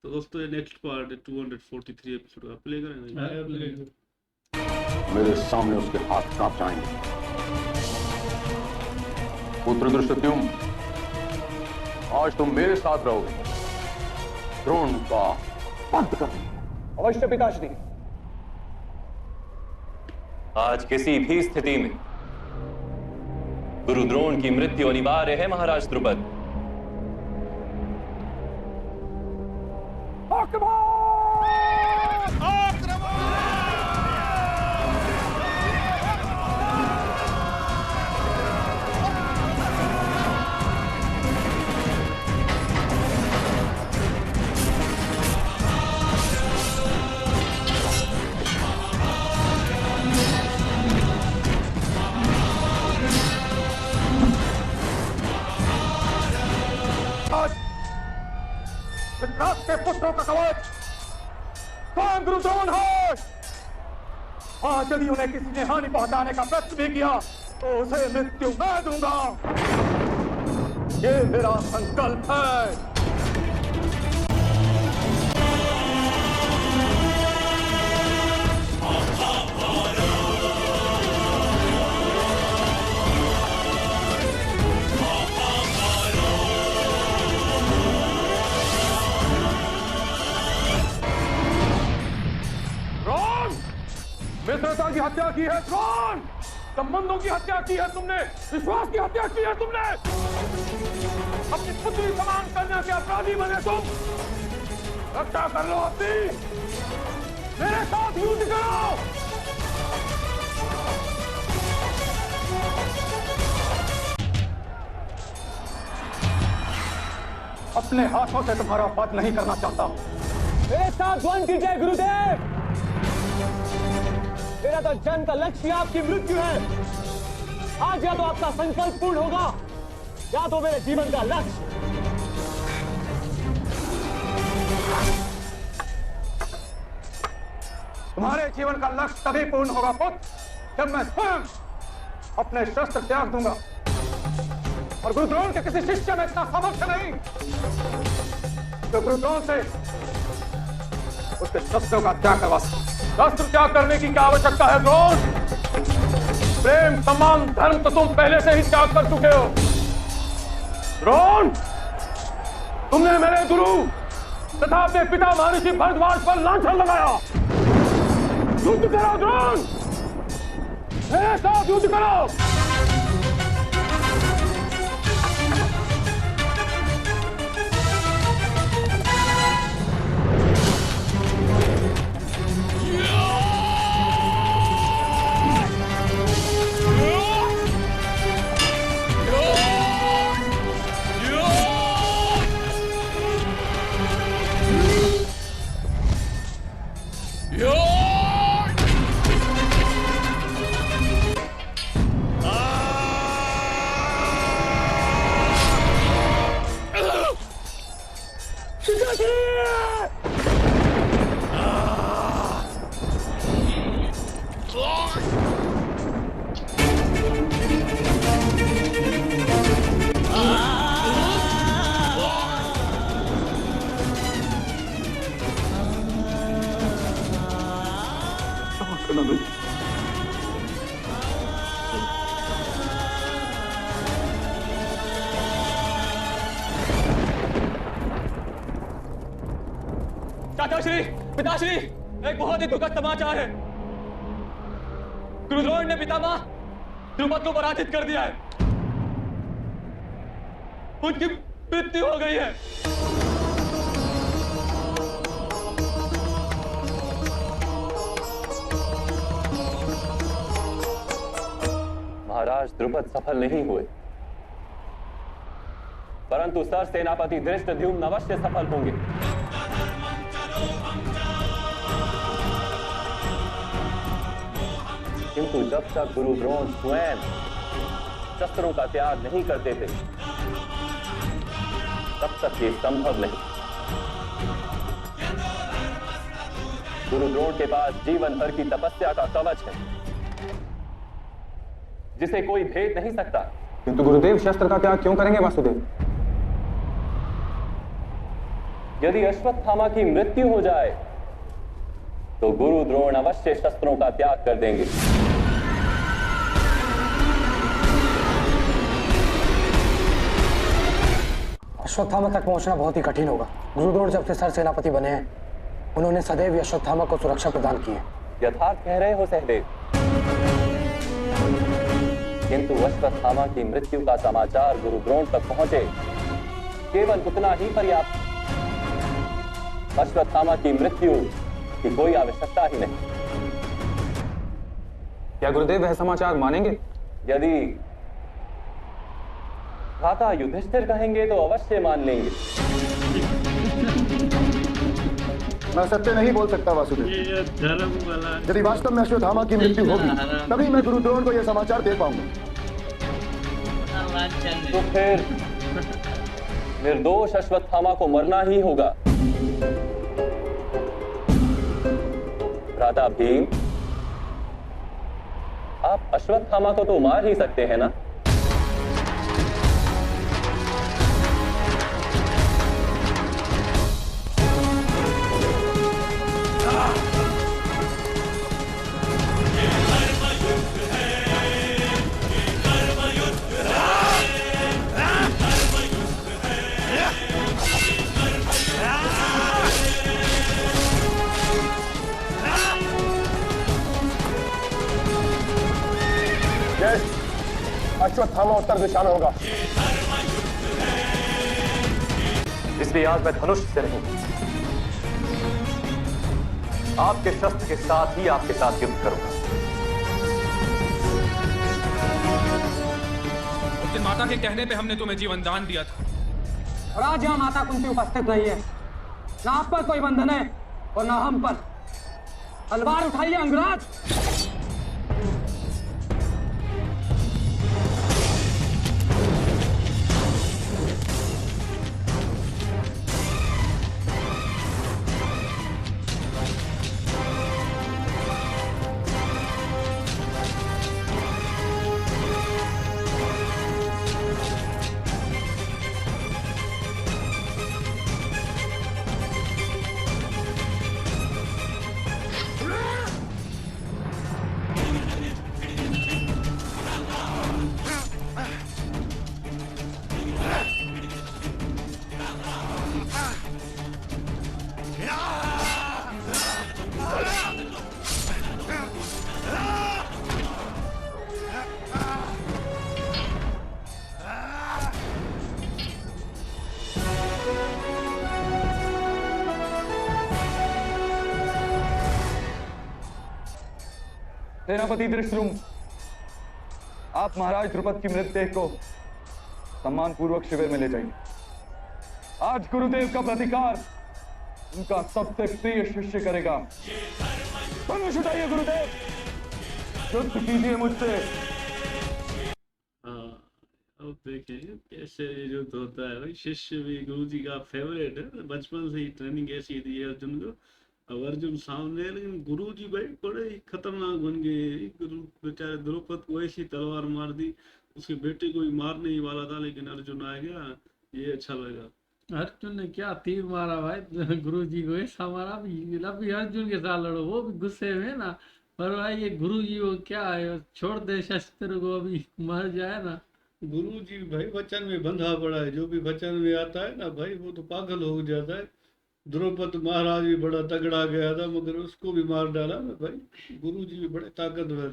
तो दोस्तों ये नेक्स्ट पार्ट 243 एपिसोड आप प्ले करेंगे। मेरे सामने उसके हाथ कांप जाएंगे। पुत्र धृष्टद्युम्न, आज तुम मेरे साथ रहोगे। द्रोण का अंत कर। अवश्य पिताश्री। आज किसी भी स्थिति में गुरु द्रोण की मृत्यु अनिवार्य है महाराज द्रुपद। विक्रांत के पुत्रों का कवच स्वयं गुरु द्रोण है। आज यदि उन्हें किसी ने हानि पहुंचाने का प्रयत्न भी किया तो उसे मृत्यु मैं दूंगा। ये मेरा संकल्प है। मित्रता की हत्या की है द्रोण। संबंधों की हत्या की है तुमने। विश्वास की हत्या की है तुमने। अपनी पुत्री समान कन्या के अपराधी बने तुम। रक्षा कर लो अपनी। मेरे साथ युद्ध करो। अपने हाथों से तुम्हारा वध नहीं करना चाहता। मेरे साथ द्वंद्व कीजिए गुरुदेव। मेरा तो जन्म का लक्ष्य आपकी मृत्यु है। आज या तो आपका संकल्प पूर्ण होगा या तो मेरे जीवन का लक्ष्य। तुम्हारे जीवन का लक्ष्य तभी पूर्ण होगा पुत्र जब मैं स्वयं अपने शस्त्र त्याग दूंगा। और गुरु द्रोण के किसी शिष्य में इतना सामर्थ्य नहीं जो गुरु द्रोण से उसके शस्त्रों का त्याग करवा सके। शस्त्र त्याग करने की क्या आवश्यकता है द्रोण? प्रेम सम्मान धर्म तो तुम पहले से ही त्याग कर चुके हो। द्रोण, तुमने मेरे गुरु तथा अपने पिता महर्षि भरद्वाज पर लांछन लगाया। युद्ध करो द्रोण, मेरे साथ युद्ध करो। चाचाश्री, पिताश्री, एक बहुत ही दुखद समाचार है। गुरु द्रोण ने पितामह द्रुपद को पराजित कर दिया है। उनकी मृत्यु हो गई है। महाराज द्रुपद सफल नहीं हुए, परंतु सर सेनापति धृष्टद्युम्न अवश्य सफल होंगे। किंतु जब तक गुरु द्रोण स्वयं शस्त्रों का त्याग नहीं करते थे तब तक ये संभव नहीं। गुरु द्रोण के पास जीवन भर की तपस्या का कवच है जिसे कोई भेद नहीं सकता। किंतु गुरुदेव शस्त्र का त्याग क्यों करेंगे वासुदेव? यदि अश्वत्थामा की मृत्यु हो जाए तो गुरु द्रोण अवश्य शस्त्रों का त्याग कर देंगे। अश्वत्थामा तक पहुंचना बहुत ही कठिन होगा। गुरुद्रोण जब से सर सेनापति बने हैं, उन्होंने सदैव ही अश्वत्थामा को सुरक्षा प्रदान की है। यथार्थ कह रहे हो सहदेव, किंतु अश्वत्थामा की मृत्यु का समाचार गुरु द्रोण तक पहुंचे केवल उतना ही पर्याप्त। अश्वत्थामा की मृत्यु की कोई आवश्यकता ही नहीं। क्या गुरुदेव वह समाचार मानेंगे? यदि भ्राता युधिष्ठिर कहेंगे तो अवश्य मान लेंगे। मैं सत्य नहीं बोल सकता वासुदेव। ये धर्म वाला यदि वास्तव में अश्वत्थामा की मृत्यु होगी तभी मैं गुरु द्रोण को यह समाचार दे पाऊंगा। तो फिर निर्दोष अश्वत्थामा को मरना ही होगा। भ्राता भीम, आप अश्वत्थामा को तो मार ही सकते हैं ना? अश्वत्थामा उत्तर दिशा में होगा, इसलिए आज मैं धनुष से नहीं, आपके शस्त्र के साथ ही आपके साथ युद्ध करूंगा। उस दिन माता के कहने पे हमने तुम्हें जीवन दान दिया था। और आज यहाँ माता कुंती उपस्थित नहीं है, ना आप पर कोई बंधन है और ना हम पर। तलवार उठाइए अंगराज। सेनापति धृष्टद्युम्न, आप महाराज द्रुपद की मृतदेह को सम्मान पूर्वक शिविर में ले जाइए। आज गुरुदेव का प्रतिकार उनका सबसे प्रिय शिष्य करेगा। धनुष उठाइए गुरुदेव, युद्ध कीजिए मुझसे। अब देखें कैसे ये युद्ध होता है भाई। शिष्य भी गुरु जी का फेवरेट है, बचपन से ही ट्रेनिंग ऐसी दी है अर्जुन को। अब अर्जुन सामने है, लेकिन गुरु जी भाई बड़े ही खतरनाक बन गए। गुरु बेचारे द्रौपद को ऐसी तलवार मार दी, उसके बेटे को भी मारने ही वाला था, लेकिन अर्जुन आ गया। ये अच्छा लगा। अर्जुन ने क्या तीर मारा भाई गुरु जी को, ऐसा मारा अभी अर्जुन के साथ लड़ो, वो भी गुस्से में ना। पर भाई ये गुरु जी वो क्या है, छोड़ दे शस्त्र को, अभी मर जाए ना। गुरु जी भाई वचन में बंधा पड़ा है, जो भी वचन में आता है ना भाई वो तो पागल हो जाता है। द्रौपद महाराज भी बड़ा तगड़ा गया था, मगर उसको भी मार डाला ना भाई। गुरु जी भी बड़े ताकतवर